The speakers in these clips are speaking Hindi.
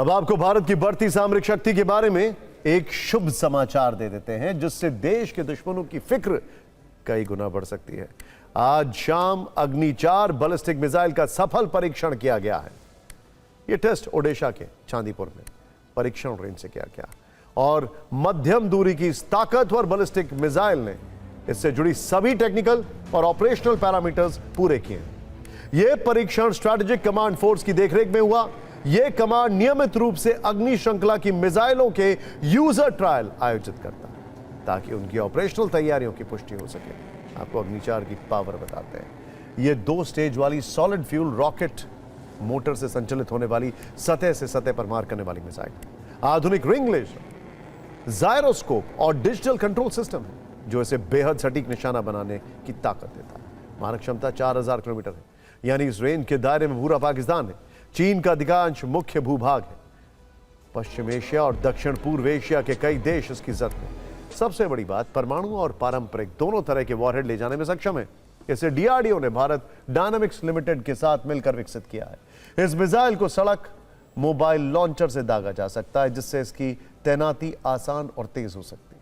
अब आपको भारत की बढ़ती सामरिक शक्ति के बारे में एक शुभ समाचार दे देते हैं जिससे देश के दुश्मनों की फिक्र कई गुना बढ़ सकती है। आज शाम अग्नि 4 बैलिस्टिक मिसाइल का सफल परीक्षण किया गया है। यह टेस्ट ओडिशा के चांदीपुर में परीक्षण रेंज से किया गया और मध्यम दूरी की इस ताकतवर बैलिस्टिक मिसाइल ने इससे जुड़ी सभी टेक्निकल और ऑपरेशनल पैरामीटर्स पूरे किए। यह परीक्षण स्ट्रेटेजिक कमांड फोर्स की देखरेख में हुआ। यह कमांड नियमित रूप से अग्नि श्रृंखला की मिसाइलों के यूजर ट्रायल आयोजित करता है ताकि उनकी ऑपरेशनल तैयारियों की पुष्टि हो सके। आपको अग्नि 4 की पावर बताते हैं। यह 2 स्टेज वाली सॉलिड फ्यूल रॉकेट मोटर से संचालित होने वाली सतह से सतह पर मार करने वाली मिसाइल, आधुनिक रिंग लेजर, जायरोस्कोप और डिजिटल कंट्रोल सिस्टम है जो इसे बेहद सटीक निशाना बनाने की ताकत देता है। मारक क्षमता 4000 किलोमीटर है, यानी इस रेंज के दायरे में पूरा पाकिस्तान है। चीन का अधिकांश मुख्य भूभाग है। पश्चिम एशिया और दक्षिण पूर्व एशिया के कई देश इसकी जद में। सबसे बड़ी बात, परमाणु और पारंपरिक दोनों तरह के वॉरहेड ले जाने में सक्षम है। इसे डीआरडीओ ने भारत डायनामिक्स लिमिटेड के साथ मिलकर विकसित किया है। इस मिसाइल को सड़क मोबाइल लॉन्चर से दागा जा सकता है जिससे इसकी तैनाती आसान और तेज हो सकती है।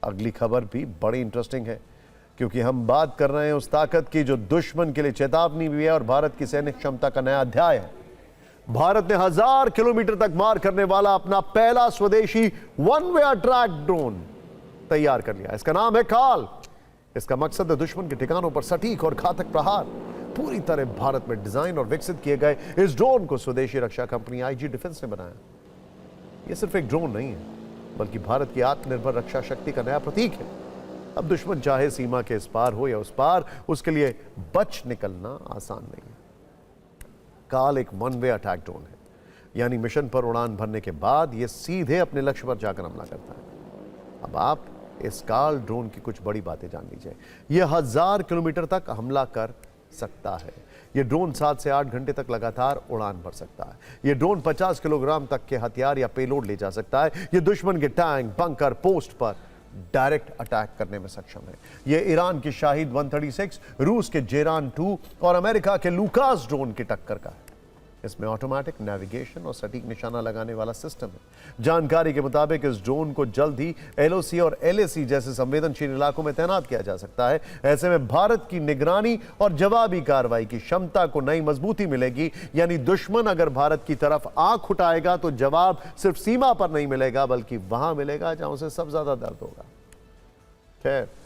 अगली खबर भी बड़ी इंटरेस्टिंग है क्योंकि हम बात कर रहे हैं उस ताकत की जो दुश्मन के लिए चेतावनी भी है और भारत की सैनिक क्षमता का नया अध्याय है। भारत ने 1000 किलोमीटर तक मार करने वाला अपना पहला स्वदेशी वन वे ट्रैक ड्रोन तैयार कर लिया। इसका नाम है काल। इसका मकसद है दुश्मन के ठिकानों पर सटीक और घातक प्रहार। पूरी तरह भारत में डिजाइन और विकसित किए गए इस ड्रोन को स्वदेशी रक्षा कंपनी आईजी डिफेंस ने बनाया। यह सिर्फ एक ड्रोन नहीं है बल्कि भारत की आत्मनिर्भर रक्षा शक्ति का नया प्रतीक है। अब दुश्मन चाहे सीमा के इस पार हो या उस पार, उसके लिए बच निकलना आसान नहीं है। काल एक वन वे अटैक ड्रोन है, यानी मिशन पर उड़ान भरने के बाद यह सीधे अपने लक्ष्य पर जाकर हमला करता है। अब आप इस काल ड्रोन की कुछ बड़ी बातें जान लीजिए। यह 1000 किलोमीटर तक हमला कर सकता है। यह ड्रोन 7 से 8 घंटे तक लगातार उड़ान भर सकता है। यह ड्रोन 50 किलोग्राम तक के हथियार या पेलोड ले जा सकता है। यह दुश्मन के टैंक, बंकर, पोस्ट पर डायरेक्ट अटैक करने में सक्षम है। यह ईरान की शाहिद 136, रूस के जेरान 2 और अमेरिका के लुकास ड्रोन की टक्कर का है। इसमें ऑटोमेटिक नेविगेशन और सटीक निशाना लगाने वाला सिस्टम है। जानकारी के मुताबिक इस ड्रोन को जल्द ही एलओसी और एलएसी जैसे संवेदनशील इलाकों में तैनात किया जा सकता है। ऐसे में भारत की निगरानी और जवाबी कार्रवाई की क्षमता को नई मजबूती मिलेगी। यानी दुश्मन अगर भारत की तरफ आंख उठाएगा तो जवाब सिर्फ सीमा पर नहीं मिलेगा बल्कि वहां मिलेगा जहां उसे सबसे ज्यादा दर्द होगा। खैर